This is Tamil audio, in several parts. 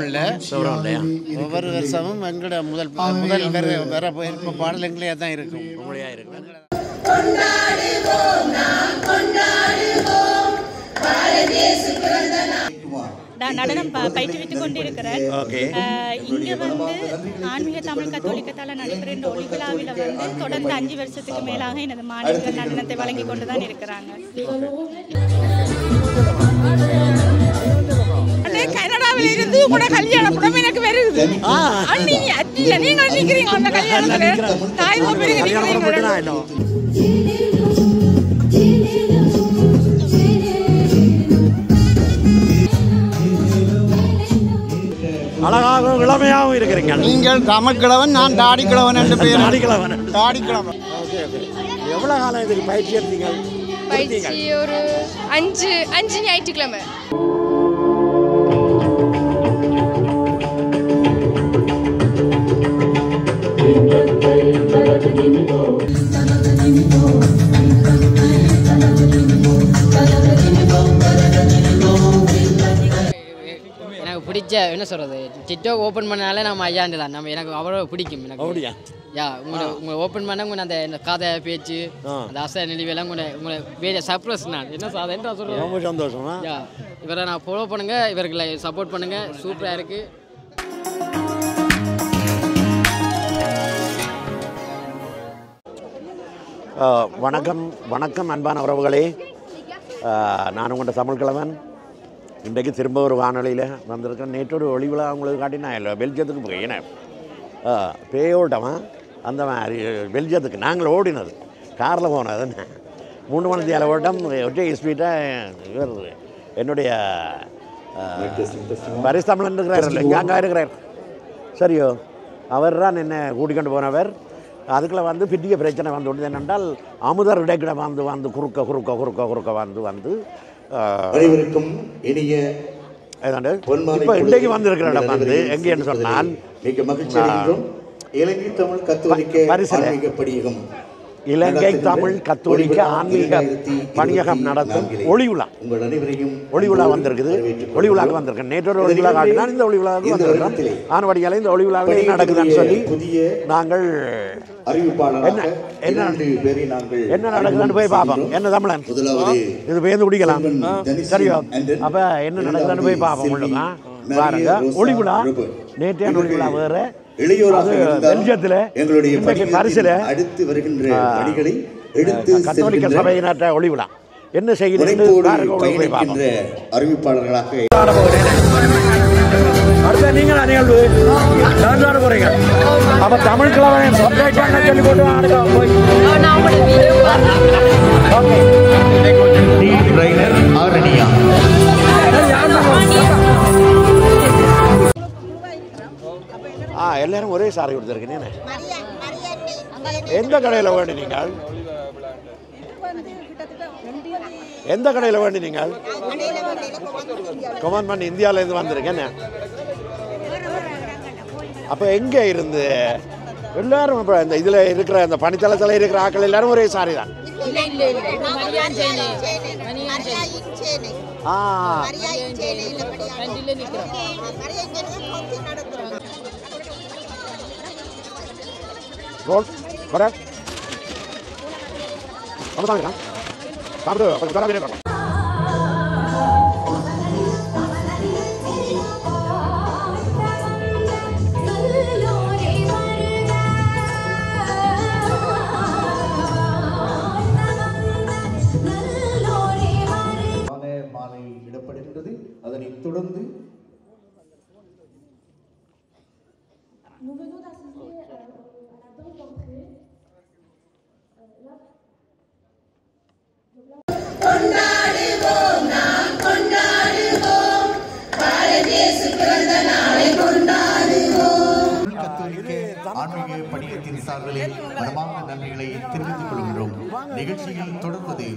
இல்லை ஒவ்வொரு வருஷமும் எங்களோட முதல் வர போயிருக்க பாடல் எங்களையா தான் இருக்கும். நான் நடனம் பயிற்றுவித்துக் கொண்டிருக்கிறேன். இங்கே வந்து ஆன்மீக தமிழ் கத்தோலிக்கத்தால் நடைபெறுகின்ற ஒளி விழாவில் வந்து தொடர்ந்து 5 வருஷத்துக்கு மேலாக எனது மாணவர்கள் நடனத்தை வழங்கி கொண்டு தான் இருக்கிறாங்க. கனடாவில் இருந்து கூட கல்யாணம் கூட எனக்கு வருது. நீங்கள் நிற்கிறீங்க அந்த கல்யாணத்தில் தாய் அழகாக இளமையாகவும் இருக்கிறீங்க. நீங்கள் தமிழ் கிழவன், நான் தாடி கிழவன் என்று பேர். தாடி கிழவன். எவ்வளோ காலம் இதுக்கு பயிற்சி எடுத்தீங்க? பயிற்சி ஒரு 5 ஞாயிற்றுக்கிழமை. எனக்கு பிடிச்ச என்ன சொல்கிறது, டிக்டாக் ஓப்பன் பண்ணாலே நம்ம ஐயாண்டு தான். நம்ம எனக்கு அவ்வளோ பிடிக்கும். எனக்கு அப்படியா? உங்களை ஓப்பன் பண்ண உங்களை அந்த கதை பேச்சு அந்த ஆசை நினைவெல்லாம் உங்களை வேறு சர்ப்ரைஸ். நான் என்ன சாதனை சொல்கிறேன். ரொம்ப சந்தோஷமா. இவரை நான் ஃபாலோ பண்ணுங்கள், இவர்களை சப்போர்ட் பண்ணுங்கள். சூப்பராக இருக்குது. வணக்கம் அன்பான உறவுகளே. நான் உங்களோட தமிழ் கிழவன். இன்றைக்கு திரும்ப ஒரு வானொலியில் வந்திருக்கேன். நேற்றோடு ஒளி விழா உங்களுக்கு காட்டினா இல்லை, பெல்ஜியத்துக்கு போய் ஏன்னா பேயோட்டமாக அந்த மாதிரி பெல்ஜியத்துக்கு நாங்கள் ஓடினது காரில் போனது 3 மணி நேரம் ஓட்டம். ஒற்றை ஸ்பீட்டாக இவர் என்னுடைய பரிசு இருக்கிறார், அங்கே இருக்கிறார். சரியோ, அவர் தான் என்னை கூட்டிக்கொண்டு போனவர். அதுக்குள்ளே வந்து பெரிய பிரச்சனை வந்து விடுது. என்னென்றால் அமுதர் இடைக்கிட வந்து குறுக்க வந்து அனைவருக்கும் இனிய இப்போ இன்றைக்கு வந்திருக்கிற இடம் வந்து எங்கேன்னு சொன்னால் மிக மகிழ்ச்சி அடைகின்றோம். இலங்கை தமிழ் கத்தோலிக்க ஆன்மீக படியகம், இலங்கை தமிழ் கத்தோலிக்க ஆன்மீக பணியகம் நடத்தும் ஒளி விழா. உங்கள் அனைவரையும் ஒளி விழா வந்திருக்குது. ஒளி விழாவுக்கு வந்திருக்கேன். நேற்றோட ஒளி விழா காட்டினா இந்த ஒளி விழாவுக்கு வந்திருக்கிறோம். ஆனபடியால் இந்த ஒளி விழாவில் என்ன நடக்குதுன்னு சொல்லி நாங்கள் என்ன நடக்குதுன்னு போய் பார்ப்போம். என்ன தமிழன் இது பேருந்து குடிக்கலாம். சரியோ, அப்போ என்ன நடக்குதுன்னு போய் பார்ப்போம். உள்ளுங்க பாருங்க, ஒளி விழா. நேற்றையான ஒளி விழா வேறு. கத்தோலிக்க சபையினற்ற ஒளி விழா என்ன செய்கிறது அறிவிப்பாளர்களாக அடுத்த நீங்கள் நிகழ்வு நான் போறீங்க. அப்ப தமிழ் கிழவன் சொல்லி போட்டு எல்லாரும் ஒரே சாரை கொடுத்துருக்கீங்க. எந்த கடையில் வேண்டி நீங்கள்? எந்த கடையில் வேண்டி நீங்கள்? கமெண்ட் பண்ணி இந்தியாவிலேருந்து வந்திருக்கேன். அப்போ எங்கே இருந்து எல்லாரும் இப்போ இந்த இதில் இருக்கிற இந்த பனித்தளத்தில் இருக்கிற ஆக்கள் எல்லாரும் ஒரே சாரி தான்? correct. Vamos a ver, vamos a ver. மாலை இடப்படுகின்றது. அதனைத் தொடர்ந்து ஆன்மீக படியத்தின் சார்பில் மனமார்ந்த நன்றிகளை தெரிவித்துக் கொள்கிறோம். நிகழ்ச்சியில் தொடர்வது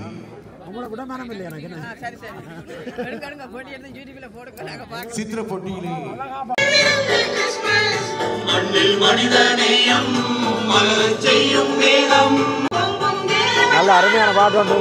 சித்திர போட்டியிலே நல்ல அருமையான பாட்டு உண்டு.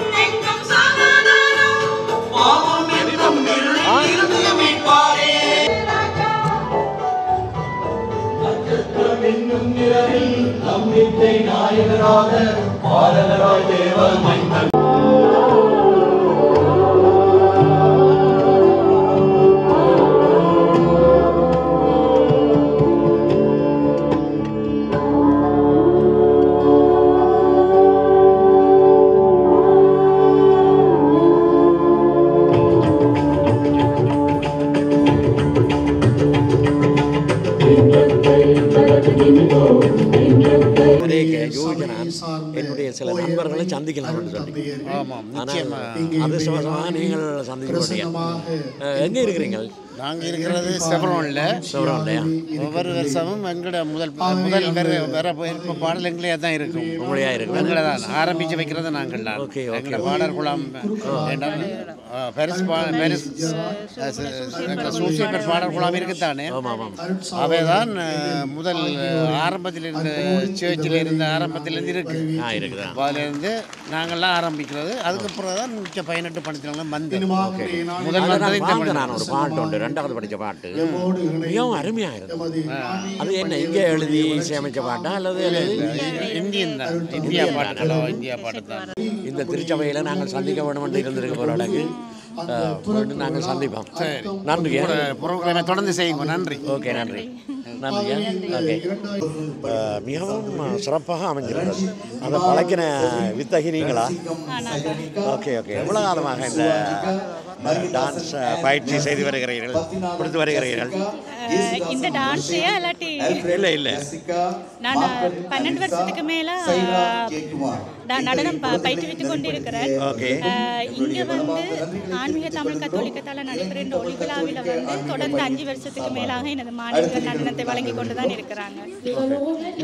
என்னுடைய சில நண்பர்களை சந்திக்கலாம் அதிர்ஷ்டவசமாக நீங்கள் சந்திக்க எங்கே இருக்கிறீங்க? நாங்கள் இருக்கிறது செவரோனில். ஒவ்வொரு வருஷமும் எங்களோட முதல் வர போயிருக்க பாடல் எங்களே தான் இருக்கும். எங்களை தான் ஆரம்பித்து வைக்கிறது நாங்கள் தான். எங்களோட பாடல் குழாம் சூசியப்பர் பாடல் குழாம் இருக்குத்தானே, அவை தான் முதல் ஆரம்பத்தில் இருந்த சேர்ச்சில் இருந்த ஆரம்பத்திலேருந்து இருக்கு. அதிலிருந்து நாங்கள்லாம் ஆரம்பிக்கிறது. அதுக்கப்புறம் தான் மிச்ச 18 பணத்தினாலும் வந்து முதல் நான் ஒரு பாட்டு உண்டு, 2வது படித்த பாட்டு மிகவும் அருமையாக இருக்கும். அது என்ன இங்கே எழுதி இசையமைச்ச பாட்டா அல்லது இந்தியா பாட்டு தான். இந்த திருச்சபையில் நாங்கள் சந்திக்க வேண்டும் என்று இருந்திருக்க போராடக்கு நாங்கள் சந்திப்போம். நன்றி. புறவுகளை தொடர்ந்து செய்யுங்க. நன்றி. ஓகே, நன்றி. நன்றி. ஓகே, மிகவும் சிறப்பாக அமைஞ்சிருக்கிறது. அதை பழக்கின வித்தகி நீங்களா? Okay okay. எவ்வளோ காலமாக இந்த டான்ஸ் பயிற்சி செய்து வருகிறீர்கள், கொடுத்து வருகிறீர்கள்? இந்த டான்ஸையா இல்லாட்டி இல்லை நான் 12 வருஷத்துக்கு மேலே நடனம் பயிற்றுவித்து கொண்டிருக்கிறேன். இங்கே வந்து ஆன்மீக தமிழ் கத்தோலிக்கத்தால் நடைபெறும் இந்த ஒளிவிழாவில் வந்து தொடர்ந்து 5 வருஷத்துக்கு மேலாக எனது மாணவர்கள் நடனத்தை வழங்கி கொண்டு தான் இருக்கிறாங்க.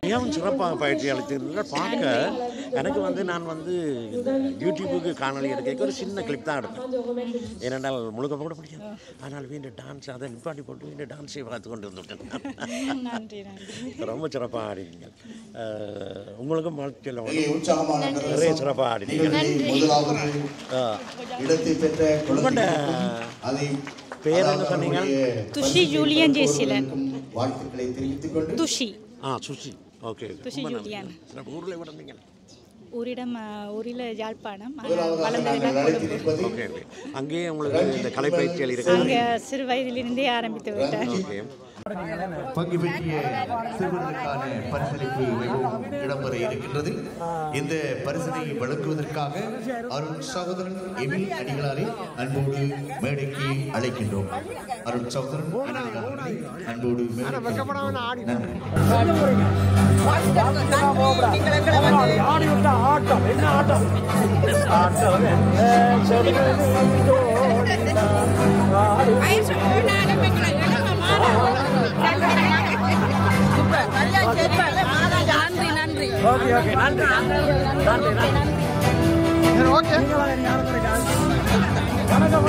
மிகவும் சிறப்பாக பயிற்சி அளித்திருந்தால் பார்க்க எனக்கு வந்து நான் வந்து இந்த யூடியூபுக்கு காணொலி எடுக்க ஒரு சின்ன கிளிப் தான் எடுப்பேன். ஏனென்றால் முழுக்க போட பிடிக்கும். ஆனால் வீண்டு டான்ஸ் அதை நிப்பாட்டி போட்டு வீண்டு டான்ஸை பார்த்து கொண்டு வந்துவிட்டேன். நன்றி. ரொம்ப சிறப்பாக ஆடினீங்க. உங்களுக்கும் வாழ்க்கையில் நிறைய சிறப்பாக ஆடினீங்க. உங்களோட பேர் என்ன சொன்னீங்க? Tushi Julian Jeyaseelan. Tushi. Sushi. Okay. Tushi Julian. ஊரில் விடுறீங்க? ஊரில் யாழ்ப்பாணம், வளர்ந்தது கொழும்பு. ஓகே. அங்கேயே உங்களுக்கு இந்த கலைப்பயிற்சிகள் இருக்கு? அங்கே சிறு வயதிலிருந்தே ஆரம்பித்து விட்டேன். ஓகே. பங்கு பெற்றிய சிறுவர்களுக்கான பரிசளிப்பு மிகவும் இடம்பெற இருக்கின்றது. இந்த பரிசனை வழங்குவதற்காக அருண் சகோதரன் எமில் அடிகளாரை அன்போடு மேடைக்கு அழைக்கின்றோம். அருண் சகோதரன் அடிகளாரை அன்போடு மேடைக்கு நன்றி.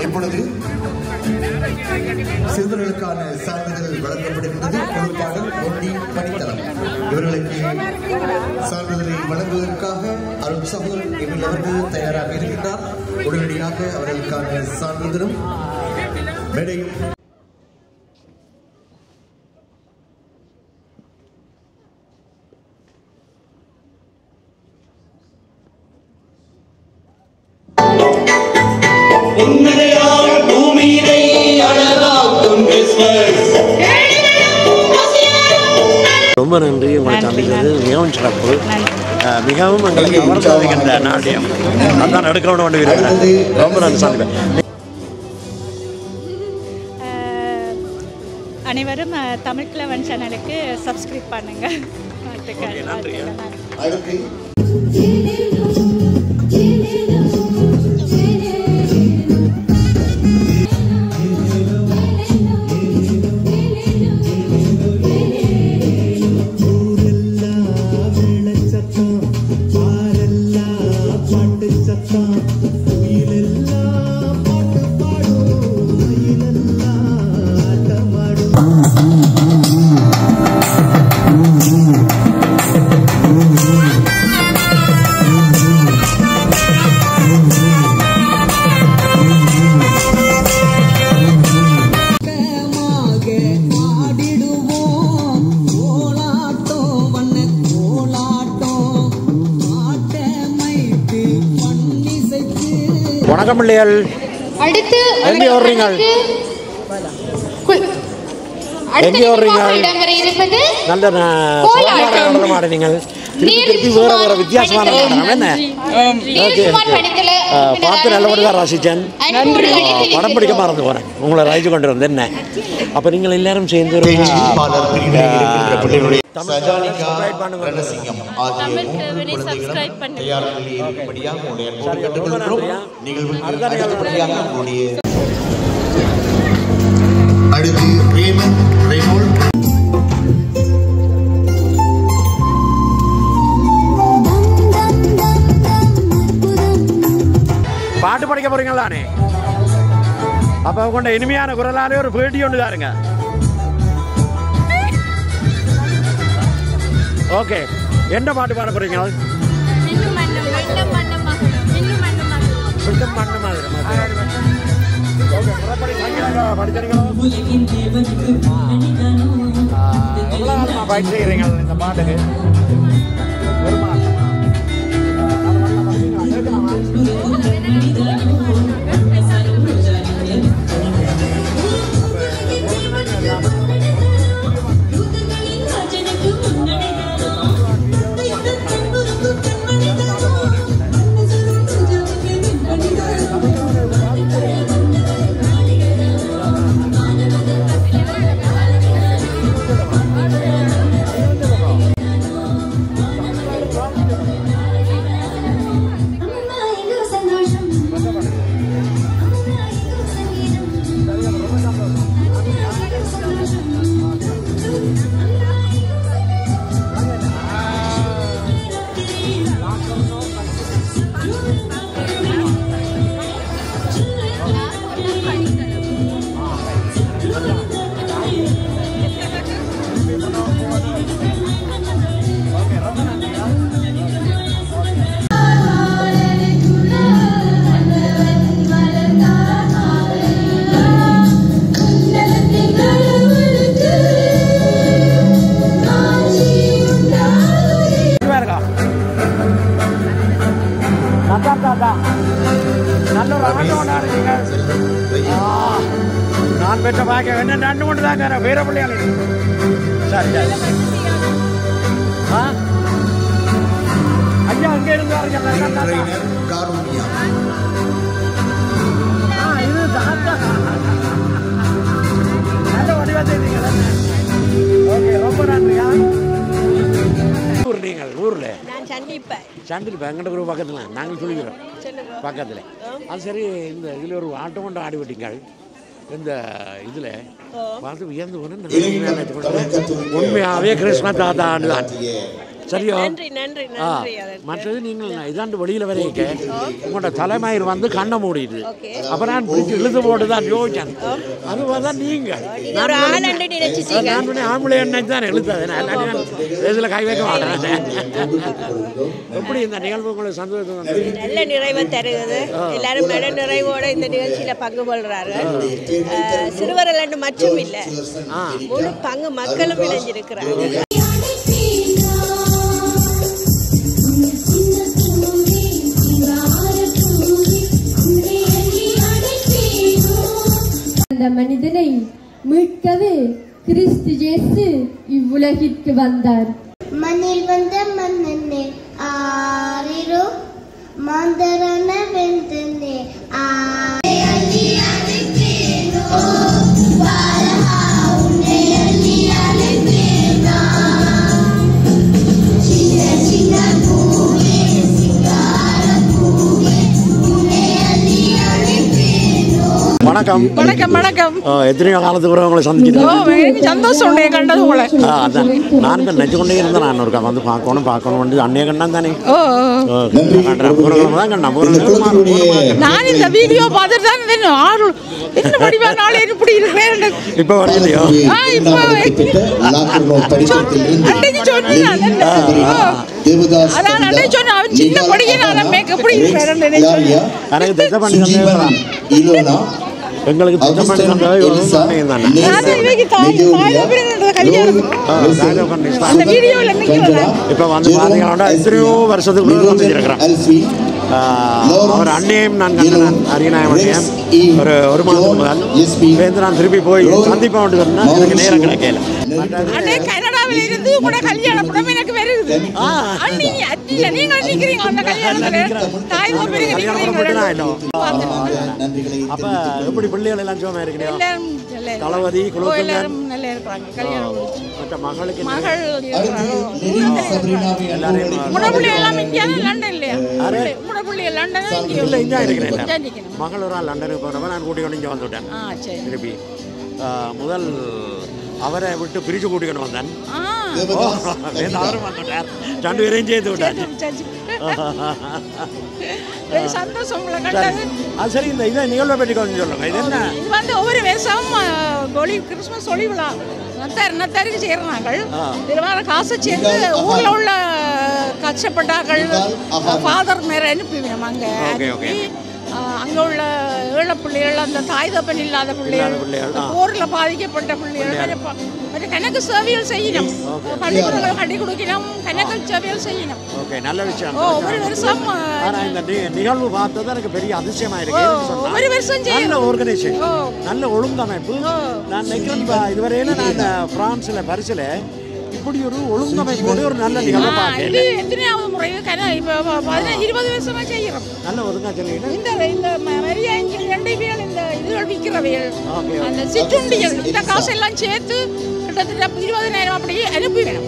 இப்பொழுது சிறுவர்களுக்கான சான்றிதழ் வழங்கப்படுகின்றது. பொறுப்பாளர் ஒண்டி பணித்தளம் இவர்களுக்கு சான்றிதழை வழங்குவதற்காக அருண் சகோதரன் எமில் அவர்கள் தயாராக இருக்கின்றார். உடனடியாக அவர்களுக்கான சான்றிதழும் மேடையும் ரொம்ப நன்றி. உங்களை சந்திக்கிறது மிகவும் சிறப்பு. மிகவும் எங்களுக்கு கவர்ந்த நாட்டியம் அதான் எடுக்க வேண்டி இருக்கிறேன். ரொம்ப நன்றி. சந்திப்பேன். அனைவரும் தமிழ் கிழவன் சேனலுக்கு சப்ஸ்கிரைப் பண்ணுங்க. நன்றி. வணக்கம் பிள்ளைகள். அடுத்து எங்கே வர்றீங்க? எங்கே வர்றீங்க? நல்ல மாடுனீங்க. திருப்பி வேற வேற வித்தியாசமான என்ன பார்த்து நல்லபடியாக ரசித்தேன். படம் பிடிக்க மறந்து போகிறேன். உங்களை ரசித்து கொண்டு வந்தேன். என்ன அப்போ நீங்கள் எல்லாரும் சேர்ந்து பாட்டு படிக்க போறீங்களானே? அப்ப கொண்ட இனிமையான குரலாலே ஒரு பேட்டி ஒன்று தாருங்க. ஓகே, என்ன பாட்டு பாட போறீங்க? பயிற்சி செய்கிறீங்க இந்த பாட்டுக்கு? நான் பெற்ற பாக்க என்ன ரெண்டு கொண்டு தாங்க வேற பிள்ளையாளி. சரி சரி. ஐயா அங்கே இருந்தாருங்க. இது நல்ல வடிவா செய்தீங்க. ஓகே, ரொம்ப நன்றியா. நீங்கள் ஊரில் சண்டில் எங்கிட்ட ஒரு பக்கத்தில் நாங்கள் சொல்லிக்கிறோம் பக்கத்தில். அது சரி, இந்த இதில் ஒரு ஆட்டம் கொண்டு ஆடி விட்டீங்க. இந்த இதில் பார்த்து வியந்து போனேன். உண்மையாகவே கிருஷ்ண தாத்தான்னு தான். சரியோ? மற்றது நீங்கள் இதாண்டு வெளியில் வரைக்க உங்களோட தலைமயிர் வந்து கண்ணை மூடிடுது. அப்போ நான் பிடிச்சி இழுத்து போட்டு தான் யோசிச்சேன். அதுவாக தான் நீங்கள் நான் ஆம்பளை எண்ணெய் தான் இழுத்தது. நான் இதில் கை வைக்க மாட்டேன். எப்படி இந்த நிகழ்வு உங்களுக்கு சந்தோஷம்? நல்ல நிறைவை தருகிறது. எல்லாரும் மன நிறைவோட இந்த நிகழ்ச்சியில் பங்கு கொள்றார்கள். சிறுவர்கள் மட்டும் இல்லை, முழு பங்கு மக்களும் இணைஞ்சிருக்கிறாங்க. அந்த மனிதனை மீட்கவே கிறிஸ்து இயேசு இவ்வுலகிற்கு வந்தார். மண்ணில் வந்த மன்னனே ஆரிரோ மாந்தரன வெந்தனே வணக்கம். வணக்கம் வணக்கம். எத்தனையோ காலத்துக்கு பிறகு உங்களை சந்திக்கிறேன். சந்தோஷம் கண்டது உங்களை. அதான் நான் இப்போ நினச்சி கொண்டே இருந்தேன். நான் இருக்கா வந்து பார்க்கணும் அன்னைய கண்ணா தானே. நான் இந்த வீடியோ பார்த்துட்டு தான் ஆறு என்ன படிவா நாளே இப்படி இருக்கிறேன். இப்போ வரலையோ? சின்ன படிக்க நான் எப்படி இருக்கிறேன் எனக்கு திட்டம் பண்ணி எங்களுக்கு திட்டம் பண்ணி இப்போ வந்து பார்த்தீங்கன்னா எத்தனையோ வருஷத்துக்கு இருக்கிறேன். அவர் அண்ணியையும் நான் கண்டேன் அரியநாயகன் ஒரு மாதம் முதல் வேந்து நான் திருப்பி போய் சந்திப்பேன் சொன்னால் எனக்கு நேரம் கிடைக்கல. கனடாவில் இருந்து கூட கல்யாணம் படம் எனக்கு வருது. நீங்கள் நிற்கிறீங்க அந்த கல்யாணத்தில் தாய் அப்போ எப்படி பிள்ளைகள் எல்லாம் சும்மா இருக்கிறீங்க? தளபதி குலோத்துங்கன் நல்லா இருக்கிறாங்க. கல்யாணம் மற்ற மகளுக்கு மகள் முடப்புள்ளி எல்லாம் இந்தியாவில் லண்டன் இல்லையா? முடப்புள்ளி லண்டன் இல்லை இங்கே இருக்கிறேன். மகள் ஒரு ஆள் லண்டனுக்கு போனவன் நான் கூட்டிக்கொண்டு இங்கே வந்துவிட்டேன். திருப்பி முதல் அவரை விட்டு பிரித்து கூட்டிக்கொண்டு வந்தேன். அவரும் வந்துட்டார். 2 பேரையும் சேர்த்து விட்டார். சந்தோஷம். அது சரி, இந்த இதை நிகழ்வை பற்றி கொஞ்சம் சொல்லுங்க. இது என்ன? இது வந்து ஒவ்வொரு வருஷம் கிறிஸ்மஸ் ஒளி விழா நத்தாருக்கு செய்கிறாங்க. இதில் வர காசை சேர்ந்து ஊரில் உள்ள கஷ்டப்பட்டார்கள் ஃபாதர் மேலே அனுப்பிவிடும். அங்கே அங்கே உள்ள ஏழை பிள்ளைகள், அந்த தாய் தப்பன் இல்லாத பிள்ளைகள், போரில் பாதிக்கப்பட்ட பிள்ளைகள் கணக்கு சேவைகள் செய்யணும். பள்ளிக்கூடங்கள் கட்டி கொடுக்கணும், கணக்கு சேவைகள் செய்யணும். நல்ல விஷயம். ஒவ்வொரு வருஷம் இந்த நிகழ்வு பார்த்தது எனக்கு பெரிய அதிசயமா இருக்கு. ஒவ்வொரு வருஷம் நல்ல ஆர்கனைசேஷன், நல்ல ஒழுங்கமைப்பு. நான் நினைக்கிறேன் இதுவரையில நான் பிரான்ஸ்ல பரிசுல இப்படி ஒரு ஒழுங்கமைப்போடு ஒரு நல்ல நிகழ்வு பார்க்கிறேன். எத்தனையாவது முறை இப்போ 20 வருஷமா செய்கிறோம். நல்ல ஒழுங்கா சொல்லுங்க. இந்த மரியா எண்டைவியல், இந்த இதுகள் விற்கிறவைகள், அந்த சிற்றுண்டிகள், இந்த காசெல்லாம் சேர்த்து கிட்டத்தட்ட 20,000 அப்படியே அனுப்பி வேணும்.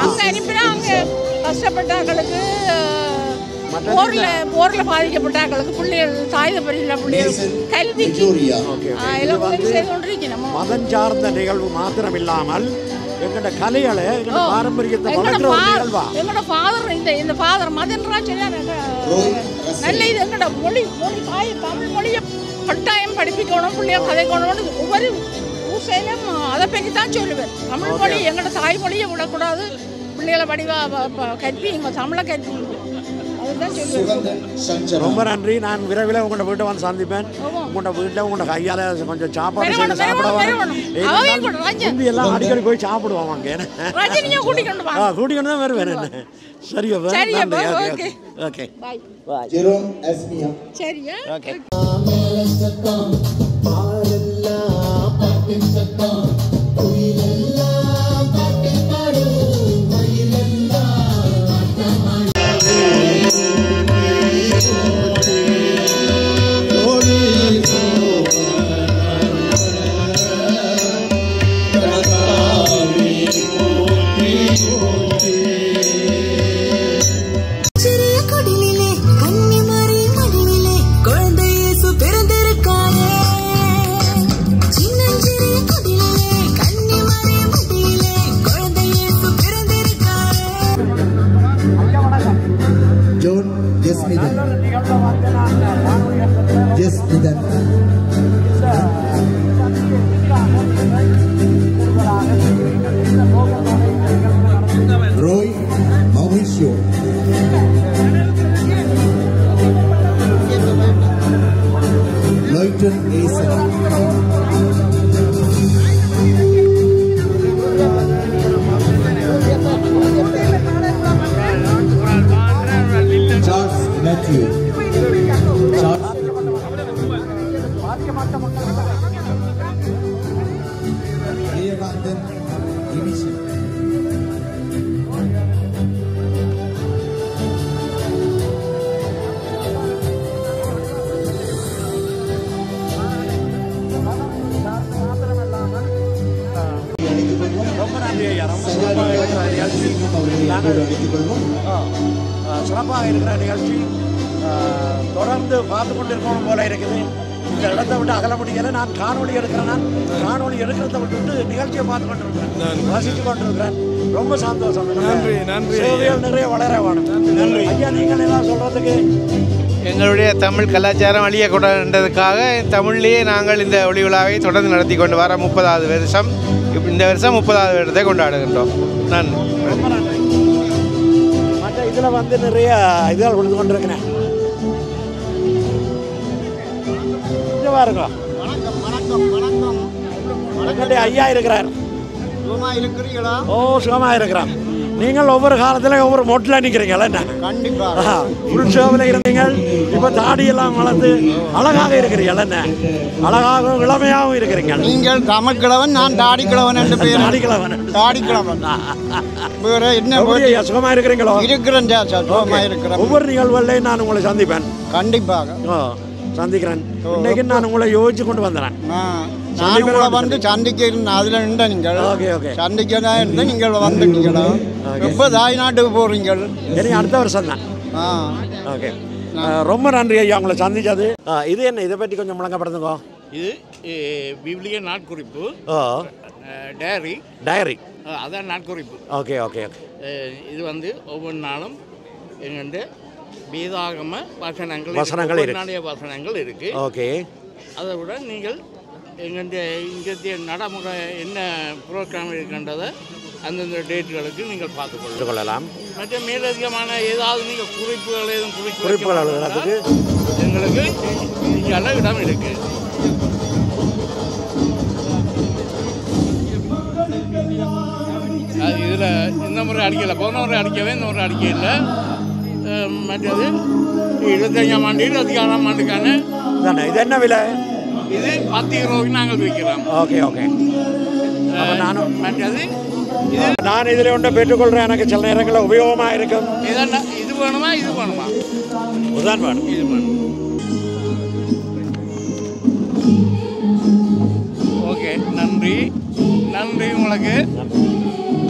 அங்கே அனுப்பினா அங்கே கஷ்டப்பட்டவர்களுக்கு, போரில் பாதிக்கப்பட்டவர்களுக்கு, பிள்ளைகள் தாய் தப்பனில் பிள்ளைகள் கல்விக்கு எல்லாம் உதவி செய்து கொண்டிருக்கணும். மதம் சார்ந்த நிகழ்வு மாத்திரம் இல்லாமல் எங்களோட கலைகளை, எங்களோட பாரம்பரியத்தை வளர்க்கிற ஒரு நிகழ்வா. எங்களோட ஃபாதர் இந்த ஃபாதர் மதன்ராஜ் நல்ல இது எங்களோட மொழி தாய் தமிழ் மொழியை கட்டாயம் படிப்பிக்கணும், பிள்ளைய கதைக்கணும்னு ஒவ்வொரு ஊசையிலும் அதை பற்றி தான் சொல்லுவேன். தமிழ் மொழி எங்களோட தாய்மொழியை விடக்கூடாது, பிள்ளைகளை படிவா கற்பிங்க, தமிழை கற்பிங்க. ரொம்ப நன்றி. நான் விரைவில் உங்களோட வீட்டை வந்து சந்திப்பேன். உங்களோட வீட்டில் உங்களோட கையால் கொஞ்சம் சாப்பாடு செய்து சாப்பிடுவாங்க. எல்லாம் அடிக்கடி போய் சாப்பிடுவாங்க. கூட்டிக்கொண்டு தான் வருவேன். சரியா? Okay okay Roy Mauricio, Leuton Asa, Charles Matthew, Leogandan Division. சிறப்பாக இருக்கிற நிகழ்ச்சி தொடர்ந்து பார்த்து கொண்டிருக்கணும் போல இருக்குது. இந்த இடத்தை விட்டு அகல முடியலை. நான் காணொலி எடுக்கிறேன். நான் காணொலி எடுக்கிறத விட்டு நிகழ்ச்சியை பார்த்து கொண்டிருக்கிறேன், ரசித்து கொண்டிருக்கிறேன். ரொம்ப சந்தோஷம். நன்றி நன்றி. சேவைகள் நிறைய வளர வேணும். நன்றி ஐயா. நீங்கள் எல்லாம் சொல்கிறதுக்கு எங்களுடைய தமிழ் கலாச்சாரம் அழியக்கூடாதுன்றதுக்காக தமிழ்லேயே நாங்கள் இந்த ஒளி விழாவை தொடர்ந்து நடத்தி கொண்டு வர 30வது வருஷம். இந்த வருஷம் 30வது வருடத்தை கொண்டாடுகின்றோம். நன்றி. மற்ற இதில் வந்து நிறைய இதுகள் கொடுத்து கொண்டிருக்கிறேன். பாருங்க. எங்களுடைய ஐயா இருக்கிறார். ஓ சுகமாக இருக்கிறான். நீங்கள் ஒவ்வொரு காலத்தில் ஒவ்வொரு மொட்டில் நிற்கிறீங்களா என்ன? கண்டிப்பாக ஃபுல் ஷோவில் இருந்தீங்க, இப்போ தாடியெல்லாம் வளர்ந்து அழகாக இருக்கிறீர்கள் என்ன? அழகாக இளமையாகவும் இருக்கிறீங்க. நீங்கள் தமிழ் கிழவன், நான் தாடி கிழவன் என்று பேர். தாடி கிழவன். தாடி கிழவன். வேறு என்ன சுகமாக இருக்கிறீங்களோ? இருக்கிறேன், சுகமாக இருக்கிறேன். ஒவ்வொரு நிகழ்வுகளையும் நான் உங்களை சந்திப்பேன். கண்டிப்பாக சந்திக்கிறேன். இன்னைக்கு நான் உங்களை யோசிச்சு கொண்டு வந்துடுறேன். நான் உங்களை வந்து சந்திக்க அதில் நின்ற நீங்கள் சந்திக்க தான் இருந்து நீங்கள் வந்துட்டீங்களா? எப்போ தாய்நாட்டுக்கு போகிறீங்க? எனக்கு அடுத்த வருஷம் தான். ஓகே, ரொம்ப நன்றி ஐயா உங்களை சந்திச்சது. இது என்ன, இதை பற்றி கொஞ்சம் முழங்கப்படுத்துங்க. இது விவிலிய நாட்குறிப்பு. டைரி அதான் நாட்குறிப்பு. Okay okay okay. இது வந்து ஒவ்வொரு நாளும் எங்கள்கிட்ட வேதாகம வசனங்கள் வசனங்கள் இருக்கு. ஓகே, அதை விட நீங்கள் எங்கள்கிட்ட இங்கே நடைமுறை என்ன ப்ரோக்ராம் இருக்கின்றதை அந்தந்த டேட்டுகளுக்கு நீங்கள் பார்த்து கொள்ளலாம். மற்ற மேலதிகமான ஏதாவது நீங்கள் குறிப்புகள் எதுவும் குறிப்புகள் எங்களுக்கு இங்கே இடம் இருக்கு. இதில் இந்த முறை அடிக்கலை, போன முறை அடிக்கவே இந்த முறை அடிக்க இல்லை. மற்றது 25ஆம் ஆண்டு 26ஆம் ஆண்டுக்கான இது என்ன விலை? இது 10 ரூபாய்க்கு நாங்கள் விற்கிறோம். Okay okay. நானும் மற்றது நான் இதில் ஒன்றை பெற்றுக்கொள்கிறேன். எனக்கு சில நேரங்களில் உபயோகமாக இருக்கும். இது வேணுமா இது வேணுமா? இதுதான் வேணும். இது வேணும். ஓகே, நன்றி நன்றி உங்களுக்கு.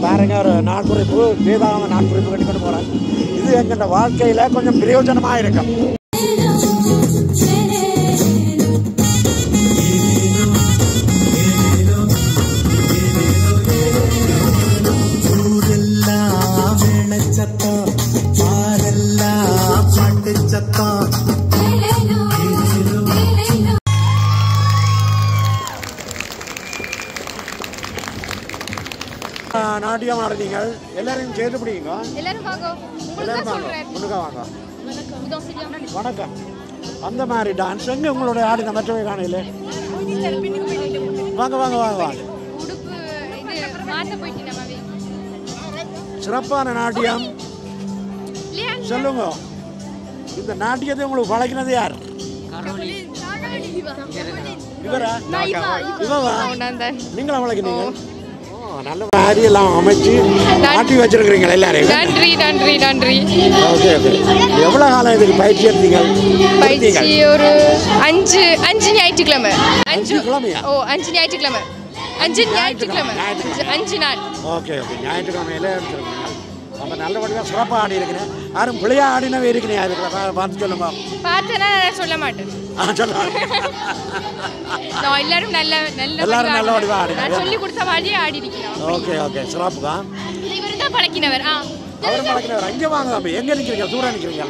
பாருங்க, ஒரு நாட்குறிப்பு, வேதாகம நாட்குறிப்பு கட்டி கொண்டு போகிறேன். இது எங்கள் வாழ்க்கையில் கொஞ்சம் பிரயோஜனமாக இருக்கும். நாட்டியம் ஆடுறீங்க, எல்லாரையும் சேர்த்து பிடிங்க. வணக்கம். அந்த மாதிரி டான்ஸ் எங்க உங்களுடைய ஆடின மற்றவை காணையில? வாங்க வாங்க வாங்க வாங்க. சிறப்பான நாட்டியம் சொல்லுங்க. இந்த நாட்டியத்தை உங்களுக்கு பழக்கினது யார்? இவரா? இவவா? நீங்களா பழக்கினீங்க? நல்ல மாதிரி எல்லாம் அமைச்சு மாட்டி வச்சிருக்கிறீங்க எல்லாரையும். நன்றி நன்றி நன்றி. Okay okay. எவ்வளோ காலம் இதுக்கு பயிற்சி எடுத்தீங்க? பயிற்சி ஒரு 5 ஞாயிற்றுக்கிழமை. 5 கிழமையா? ஓ 5 ஞாயிற்றுக்கிழமை. 5 ஞாயிற்றுக்கிழமை. 5 நாள். Okay okay. ஞாயிற்றுக்கிழமையில எடுத்துருக்கீங்க. அப்போ நல்லபடியாக சிறப்பாக ஆடி இருக்கிறேன். யாரும் பிள்ளையா ஆடினவே இருக்கிறேன். அதுக்குள்ள பார்த்து சொல்லுங்க. பார்த்தேன்னா சொல்ல மாட்டேன். எல்லாரும் நல்ல வடிவா ஆடி நான் சொல்லி கொடுத்த மாதிரியே ஆடி இருக்கேன். Okay okay. சிறப்பு தான். இவர் தான் பழக்கினவர். அவர் பழக்கினவர். அங்கே வாங்க தம்பி. எங்கே நிற்கிறீங்க? தூரம் நிற்கிறீங்க?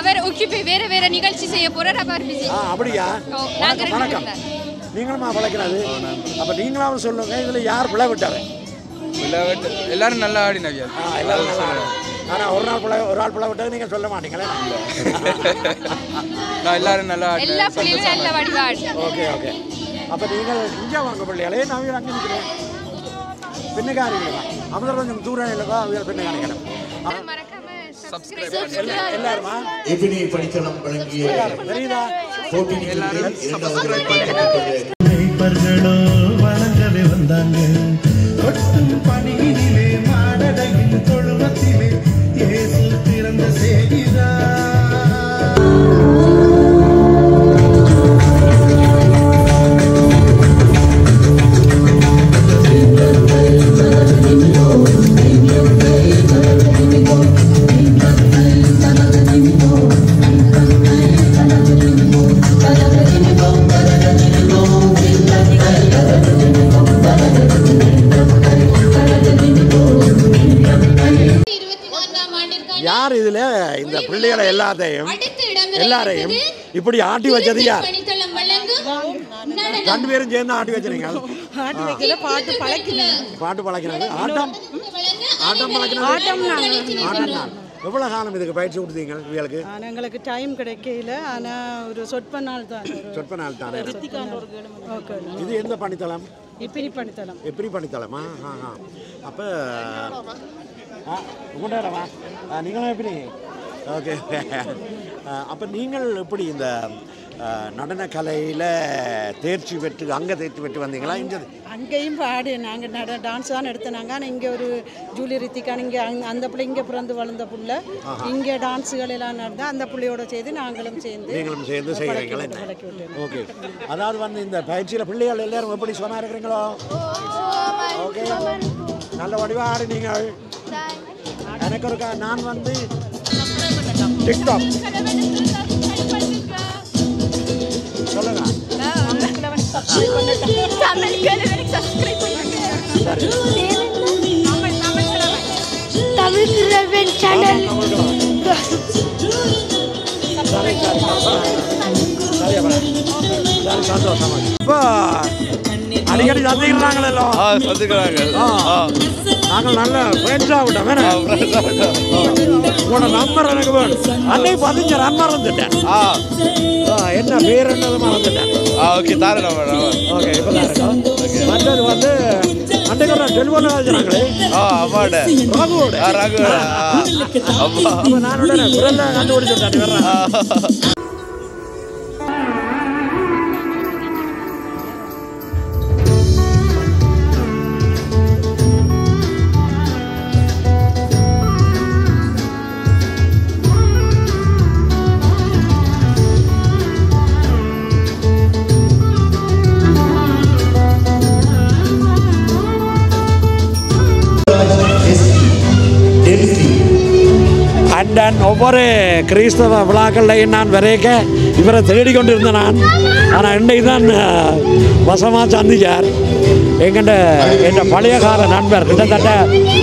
அவர் ஓகே வேற நிகழ்ச்சி செய்ய போறார். அவர் பிஸி. அப்படியா? வணக்கம். நீங்களுமா பழக்கிறது? அப்போ நீங்களாவது சொல்லுங்க, இதில் யார் பிள்ளை விட்டாரு? எல்லாரும் நல்லா ஆடினவியா? எல்லாரும் நல்லா. ஆனால் ஒரு ஆள் பிள்ளை விட்டது நீங்கள் சொல்ல மாட்டீங்களே. நான் எல்லாரும் நல்லா ஆடி. எல்லா பிள்ளைகளும் நல்ல வடிவா ஆடி. Okay okay. அப்போ நீங்கள் இங்கே வாங்க பிள்ளைகளே. நான் அங்கே நிற்கிறேன். பின்னுக்காரிங்களா? அவங்க கொஞ்சம் தூரம் இல்லைக்கா? அவங்க பின்னுக்காரிக்கலாம். எல்லாருமா தெரியுதா? வணங்கவே வந்தாங்க. கொட்டும் பணியிலே மாடடையின் தொழுவத்திலே இயேசு பிறந்த செய்திதான். யார் இதில் இந்த பிள்ளைகளை எல்லாரையும் இப்படி ஆட்டி வச்சது யார்? 2 பேரும் சேர்ந்து ஆட்டி வச்சுறீங்க. பாட்டு பழக்கிறது. ஆட்டம் பழக்கிறது. ஆட்டம் எவ்வளோ காலம் இதுக்கு பயிற்சி கொடுத்தீங்க இவங்களுக்கு? ஆனால் எங்களுக்கு டைம் கிடைக்கல. ஆனால் ஒரு சொற்ப நாள் தான். இது எந்த பணித்தளம்? எப்படி பணித்தளம். எப்படி பணித்தளமா? அப்போ உங்கள்கிட்டவா நீங்களும் எப்படி? ஓகே. அப்போ நீங்கள் எப்படி இந்த நடன கலையில் தேர்ச்சி பெற்று அங்கே தேர்ச்சி பெற்று வந்தீங்களா? இங்கே அங்கேயும் பாடு நாங்கள் டான்ஸ் தான் எடுத்தனாங்க. ஆனால் இங்கே ஒரு ஜூலி ரித்திகான் இங்கே அந்த பிள்ளை இங்கே பிறந்து வளர்ந்த புள்ள இங்கே டான்ஸுகள் எல்லாம் நடந்தால் அந்த பிள்ளையோட சேர்ந்து நாங்களும் சேர்ந்து செய்கிறீங்களா? ஓகே. அதாவது வந்து இந்த பயிற்சியில் பிள்ளைகள் எல்லாரும் எப்படி சொன்னா இருக்கிறீங்களோ? ஓகே. நல்ல வடிவாக ஆடுனீங்க. எனக்கு ஒரு நான் வந்து டிக்டாக் சொல்லுங்க. தமிழ் கிழவன் சேனல். இப்போ அடிக்கடி சந்திக்கிறாங்களோ? சந்திக்கிறாங்க. நாங்கள் நல்ல ஃப்ரெண்ட்ஸாக விட்டோம். உங்களோட நம்பர் எனக்கு வேணும். அன்னை பதிஞ்ச நான் மறந்துட்டேன். என்ன பேர் என்னது மறந்துட்டேன். ஓகே தாரு நம்பர். ஓகே இப்போ தான் இருக்கோம். மற்றது வந்து அன்றைக்கு ஒரு டெலிஃபோன் வச்சுறாங்களே. அம்மாட ரகுவோட. அப்போ நான் உடனே குரல்ல கண்டுபிடிச்சிட்டேன் வர்றேன். ஒவ்வொரு கிறிஸ்தவ விழாக்கள்லையும் நான் வரைக்க இவரை தேடிக்கொண்டிருந்தேன் நான். ஆனால் இன்றைக்கு தான் வசமாக சந்திச்சார். எங்கிட்ட என் பழைய கால நண்பர் கிட்டத்தட்ட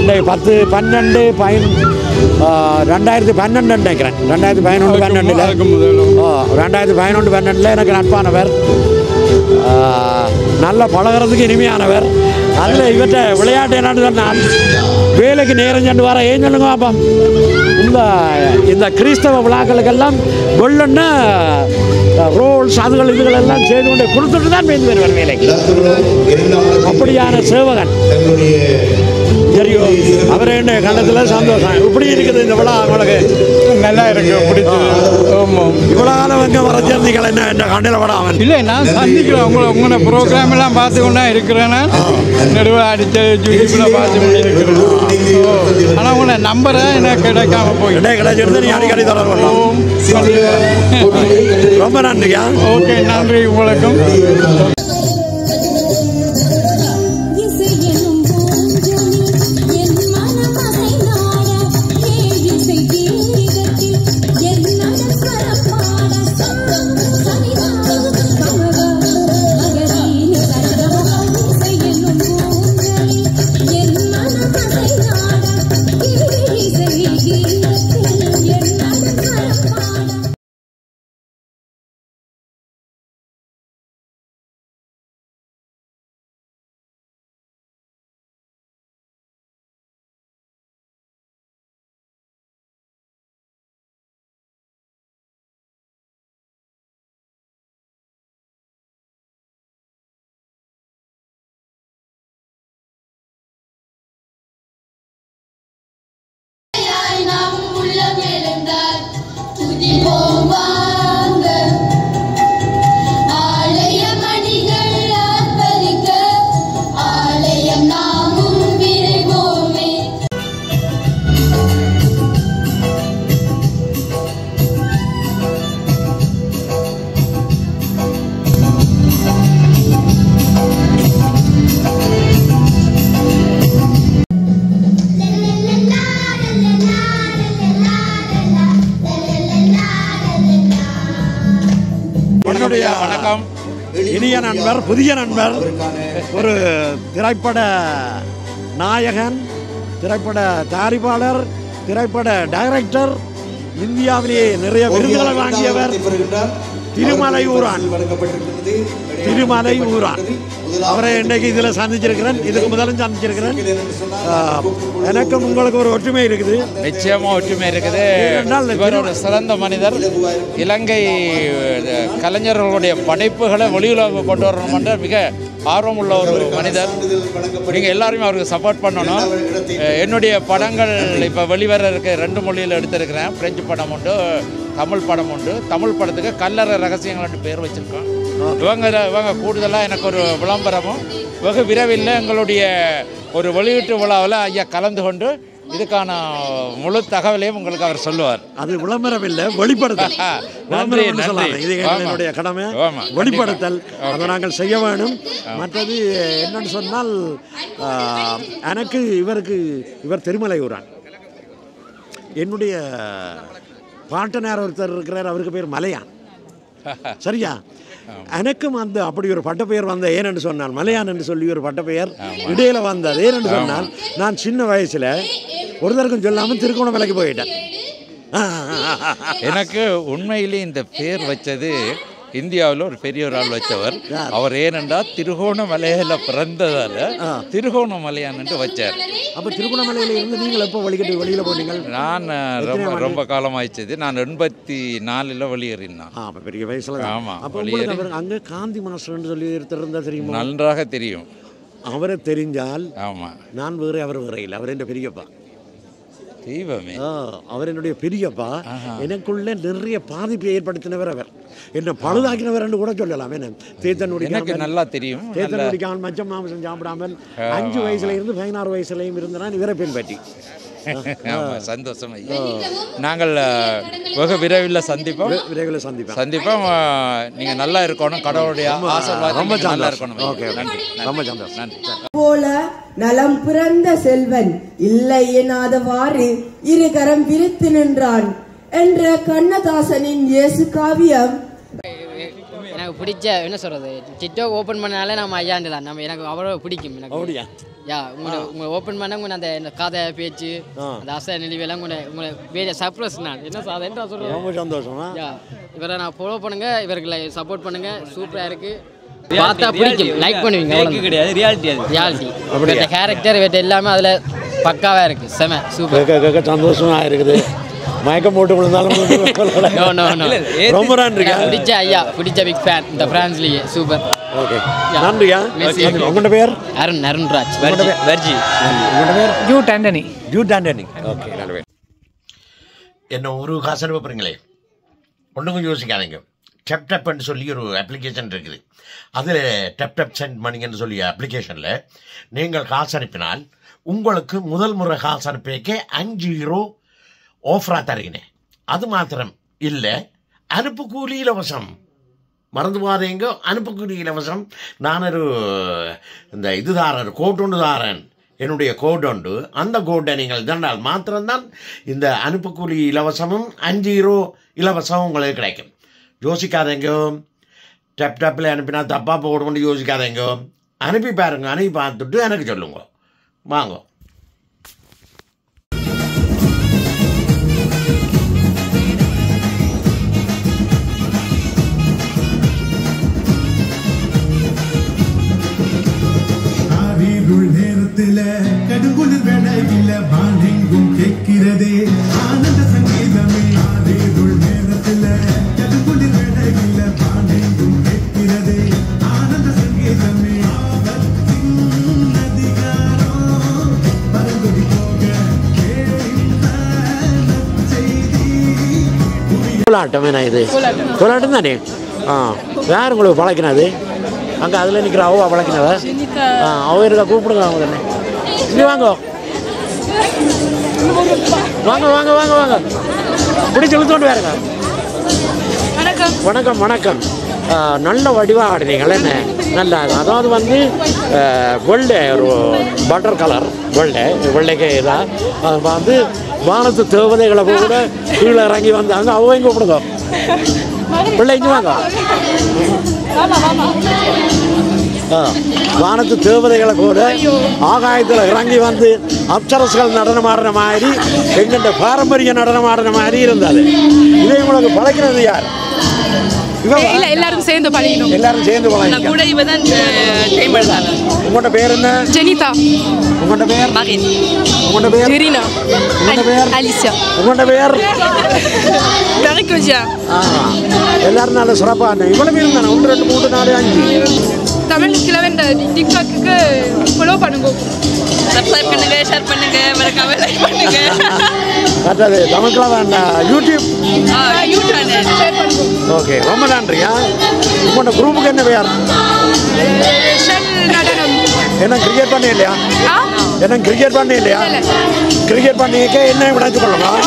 இன்றைக்கு 2012 நினைக்கிறேன். 2011-12 எனக்கு நட்பானவர், நல்ல பழகிறதுக்கு இனிமையானவர். அதில் இவற்றை விளையாட்டு என்னன்னு சொன்னால் வேலைக்கு நேரம் சென்று வர ஏன் சொல்லுங்க அப்போ இந்த கிறிஸ்தவ விழாக்களுக்கெல்லாம் வெள்ளன்னா ரோல்ஸ் அதுகள் இதுகள் எல்லாம் செய்து கொண்டே கொடுத்துட்டு தான் பேருந்து வருவார் வேலைக்கு. அப்படியான சேவகன் தெரியும். அவர் என்ன கண்டத்தில் சந்தோஷம். இப்படி இருக்குது இந்த விழா உங்களுக்கு? நல்லா இருக்கு, பிடிச்சது. ஆமாம். இவ்வளோ காலம் எங்கே வர சேர்ந்தீங்களா? என்ன இந்த கண்ணில் விடாமல்? இல்லை, நான் சந்திக்கிறேன் உங்களோட ப்ரோக்ராம் எல்லாம் பார்த்து கொண்டா இருக்கிறேன். நடுவில் அடித்த யூடியூப்பில் பார்த்து இருக்கிறேன். ஆனால் உங்களை நம்பரை எனக்கு கிடைக்காம போய் கிடைச்சிருந்து நீ அடிக்கடி தொடர்பு பண்ணலாம். ரொம்ப நன்றியா. ஓகே, நன்றி உங்களுக்கும். வணக்கம். இனிய நண்பர், புதிய நண்பர், ஒரு திரைப்பட நாயகன், திரைப்பட தயாரிப்பாளர், திரைப்பட டைரக்டர், இந்தியாவிலேயே நிறைய விருதுகளை வாங்கியவர், திருமலை ஊரான். அவரை இன்னைக்கு இதில் சந்திச்சிருக்கிறேன், இதுக்கு முதலும் சந்திச்சிருக்கிறேன். எனக்கும் உங்களுக்கு ஒரு ஒற்றுமை இருக்குது. நிச்சயமாக ஒற்றுமை இருக்குது. இவர் ஒரு சிறந்த மனிதர். இலங்கை கலைஞர்களுடைய படைப்புகளை வெளியுலக கொண்டு வரணும் என்ற மிக ஆர்வமுள்ள ஒரு மனிதர். நீங்கள் எல்லாருமே அவருக்கு சப்போர்ட் பண்ணணும். என்னுடைய படங்கள் இப்போ வெளிவர இருக்க 2 மொழியில் எடுத்திருக்கிறேன். பிரெஞ்சு படம் உண்டு, தமிழ் படம் உண்டு. தமிழ் படத்துக்கு கல்லறை ரகசியங்கள்னு பேர் வச்சுருக்கோம். இவங்க கூடுதலாக எனக்கு ஒரு விளம்பரமும் வெகு விரைவில் எங்களுடைய ஒரு வெளியீட்டு விழாவில் ஐயா கலந்து கொண்டு இதுக்கான முழு தகவலையும் உங்களுக்கு அவர் சொல்லுவார். அது விளம்பரம் இல்லை, வெளிப்படுத்தல். நன்றி. இது எங்களுடைய கடமை, வெளிப்படுத்தல். அதை நாங்கள் செய்ய வேணும். மற்றது என்னன்னு சொன்னால், எனக்கு இவர் திருமலையூரான். என்னுடைய பாட்டனார் ஒருத்தர் இருக்கிறார், அவருக்கு பேர் மலையான். சரியா? எனக்கும் அந்த அப்படி ஒரு பட்டப்பெயர் வந்த ஏனென்று சொன்னால், மலையான் என்று சொல்லி ஒரு பட்டப்பெயர் இடையில வந்தது. ஏனென்று சொன்னால், நான் சின்ன வயசில் ஒருத்தருக்கும் சொல்லாமல் திருகோணமலைக்கு போயிட்டேன். எனக்கு உண்மையிலே இந்த பேர் வச்சது இந்தியாவில் ஒரு பெரிய ஒரு ஆள் வச்சவர். அவர் ஏனென்றால் திருகோணமலையில் பிறந்ததால் திருகோணமலையான் என்று வச்சார். அப்போ திருகோணமலையில் இருந்து நீங்கள் எப்போ வெளியில் போனீங்க? நான் ரொம்ப காலம் ஆயிடுச்சது. நான் 84 வெளியேறினேன். அப்போ பெரிய வயசில். ஆமாம். அப்போ அங்கே காந்தி மாஸ்டர்னு சொல்லி இருந்தால் தெரியுமா? நன்றாக தெரியும். அவரை தெரிஞ்சால் ஆமாம், நான் வேறு, அவர் வேறு இல்லை. அவர் என் பெரியப்பா. தெய்வமே. அவர் என்னுடைய பெரியப்பா. எனக்குள்ள நிறைய பாதிப்பை ஏற்படுத்தினவர் அவர். என்ன பழுதாக்கினவர் என்று கூட சொல்லலாம். என்ன எனக்கு நல்லா தெரியும். தேத்தன் குடிக்காமல், மச்சம் மாமிசம் சாப்பிடாமல் 5 வயசுல இருந்து 16 வயசுலையும் இருந்தான் இவரை பின்பற்றி. சந்தோஷம். நாங்கள் வெகு விரைவில் சந்திப்போம். நீங்க நல்லா இருக்கணும். கடவுளுடைய ஆசீர்வாதம் நல்லா இருக்கணும். நன்றி. ரொம்ப சந்தோஷம். நன்றி. போல நலம் பிறந்த செல்வன் இல்லை எனாதவாறு இருகரம் விரித்து நின்றான் என்ற கண்ணதாசனின் இயேசு காவியம் எனக்கு பிடிச்ச. என்ன சொல்றது, டிக்டாக் ஓப்பன் பண்ணாலே நம்ம ஐயாண்டு தான். எனக்கு அவ்வளோ பிடிக்கும். எனக்கு உங்களை ஓப்பன் பண்ண உங்களை அந்த கதை பேச்சு அந்த அசை நிலைவெல்லாம் உங்களை வேற சர்ப்ரைஸ். நான் என்ன சாதனை சொல்றேன். ரொம்ப சந்தோஷமா. இவரை நான் ஃபாலோ பண்ணுங்க, இவர்களை சப்போர்ட் பண்ணுங்க. சூப்பரா இருக்கு, பார்த்தா பிடிக்கும், லைக் பண்ணுவீங்க. கிடையாது, ரியாலிட்டி. இவர்கிட்ட கேரக்டர் இவர்கிட்ட எல்லாமே அதில் பக்காவா இருக்கு. செம சூப்பர். சந்தோஷமா இருக்குது. மயக்கம் போட்டு விழுந்தாலும் ரொம்ப நன்றி. பிடிச்ச ஐயா, பிடிச்ச பிக் ஃபேன் இந்த பிரான்ஸ்லயே. சூப்பர். ஓகே, நன்றியா. உங்களோட பேர்? அருண்ராஜ். வர்ஜி. உங்களோட பேர்? ஜூட் ஆண்டனி. ஓகே, நல்ல பேர். என்ன ஒரு காசு அனுப்புறீங்களே, ஒன்றும் கொஞ்சம் யோசிக்காதீங்க. டப்னு சொல்லி ஒரு அப்ளிகேஷன் இருக்குது. அதில் டப் சென்ட் மணிங்கன்னு சொல்லி அப்ளிகேஷனில் நீங்கள் காசு அனுப்பினால் உங்களுக்கு முதல் முறை காசு அனுப்பிக்க 5 யூரோ ஆஃபராக தருகிறேன். அது மாத்திரம் இல்லை, அனுப்பு கூலி இலவசம். மறந்து போகாதீங்க, அனுப்பு கூலி இலவசம். நான் ஒரு இந்த இது தாரன், கோட் ஒன்று தாரன், என்னுடைய கோட் உண்டு. அந்த கோட்டை நீங்கள் தண்டால் மாத்திரம்தான் இந்த அனுப்பு கூலி இலவசமும் 5 யூரோ இலவசம் உங்களுக்கு கிடைக்கும். யோசிக்காதீங்க, டப்பில் அனுப்பினா தப்பாக போடணும்னு யோசிக்காதீங்க. அனுப்பி பாருங்க, அனுப்பி பார்த்துட்டு எனக்கு சொல்லுங்க. வாங்க. நேரத்தில் கடுகுளிர் வேளையில் வானெங்கும் கேட்கிறதே ஆனந்த சங்கீதமே. ஆதிருள் நேரத்தில் கடுகுளிர் வேளையில் வானெங்கும் கேட்கிறதே ஆனந்த சங்கீதமே. அதிகாரம் பரங்கொடி போக செய்தி. கோலாட்டம் என்ன இது? கோலாட்டம் தானே. யார் உங்களுக்கு பழக்கினது? அங்கே அதில் நிற்கிற அவ பழக்கினவ. அவ இருக்கா, கூப்பிடுங்க அவங்க தானே. இப்படி வாங்க வாங்க வாங்க வாங்க வாங்க. பிடிச்சி இழுத்துட்டு வேறுங்க. வணக்கம் வணக்கம். நல்ல வடிவாக ஆடினீங்களே. என்ன நல்லா, அதாவது வந்து வெள்ளை ஒரு பட்டர் கலர் வெள்ளைக்கு இதாக வந்து வானத்து தேவதைகளை கூட கீழே இறங்கி வந்தாங்க. அவங்க கூப்பிடுங்க. பிள்ளைங்க வாங்க. வானத்து தேவதைகளை கூட ஆகாயத்தில் இறங்கி வந்து அப்சரஸ்கள் நடனமாடுற மாதிரி, எங்கள்கிட்ட பாரம்பரிய நடனமாடுற மாதிரி இருந்தது. இதை உங்களுக்கு பழக்கிறது யார்? இல்ல எல்லாரும் சேர்ந்து பழகினோம். எல்லாரும் சேர்ந்து பழகினோம். கூட இவ தான் டைம் எடுத்தாங்க. உங்களோட பேர் என்ன? ஜெனிதா. உங்களோட பேர்? மகின். உங்களோட பேர்? இரினா. உங்களோட பேர்? அலிசியா. உங்களோட பேர்? தரிகோஜா. எல்லாரும் நல்ல சிறப்பான இவ்வளவு பேர் தானே 1 2 3 4 5 தமிழ் கிழவன் டிக்டாக்கு ஃபாலோ பண்ணுங்க, சப்ஸ்கிரைப் பண்ணுங்க, ஷேர் பண்ணுங்க, மறக்காம லைக் பண்ணுங்க. மற்றது தமிழ் கிழவன் யூடியூப் சேனல் ஷேர் பண்ணுங்க. ஓகே, ரொம்ப நன்றியா. உங்களோட குரூப்புக்கு என்ன பேர்? நடனம். என்ன கிரிக்கெட் பண்ணி இல்லையா? என்ன கிரிக்கெட் பண்ணி இல்லையா? கிரிக்கெட் பண்ணிக்க என்ன விளைச்சு கொள்ளலாம்.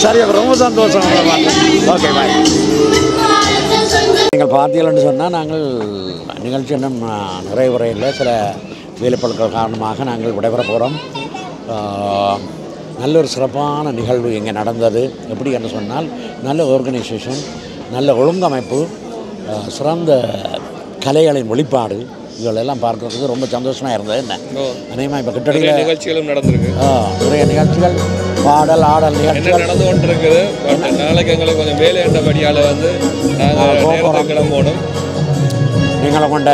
சரி, ரொம்ப சந்தோஷம். ஓகே, பாய். நீங்கள் பார்த்தீங்கன்னு சொன்னால் நாங்கள் நிகழ்ச்சி இன்னும் நிறைவுறையில் சில வேலைப்பொருட்கள் காரணமாக நாங்கள் விடைபெற போகிறோம். நல்ல ஒரு சிறப்பான நிகழ்வு இங்கே நடந்தது. எப்படி என்று சொன்னால் நல்ல ஆர்கனைசேஷன், நல்ல ஒழுங்கமைப்பு, சிறந்த கலைகளின் வெளிப்பாடு, இதெல்லாம் பார்க்கறதுக்கு ரொம்ப சந்தோஷமாக இருந்தது. என்ன அநேகமாக இப்போ கிட்டத்தட்ட நிகழ்ச்சிகளும் நடந்திருக்கு. நிறைய நிகழ்ச்சிகள், பாடல் ஆடல் நிகழ்ச்சிகள் நடந்து கொண்டு இருக்குது. நாளைக்கு எங்களுக்கு கொஞ்சம் வேலை என்றபடியால் வந்து நாங்கள் கிளம்பணும். நீங்களை கொண்ட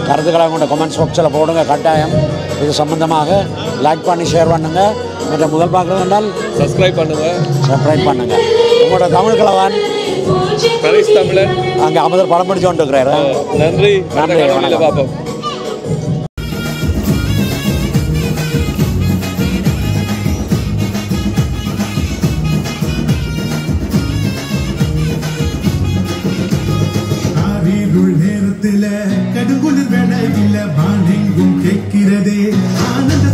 கருத்துக்களை கொண்ட கமெண்ட்ஸ் பாக்ஸில் போடுங்க கட்டாயம். இது சம்பந்தமாக லைக் பண்ணி ஷேர் பண்ணுங்க. மற்ற முதல் பார்க்குறது என்றால் சப்ஸ்கிரைப் பண்ணுங்க. உங்களோட தமிழ் கிழவன் தமிழன் அங்கே அமதர் படம் படிச்சு கொண்டு இருக்கிறாரு. நன்றி. பார்ப்போம். நேரத்தில் கடுகுளிர் வேளையில் வானெங்கும் கேட்கிறதே ஆனந்த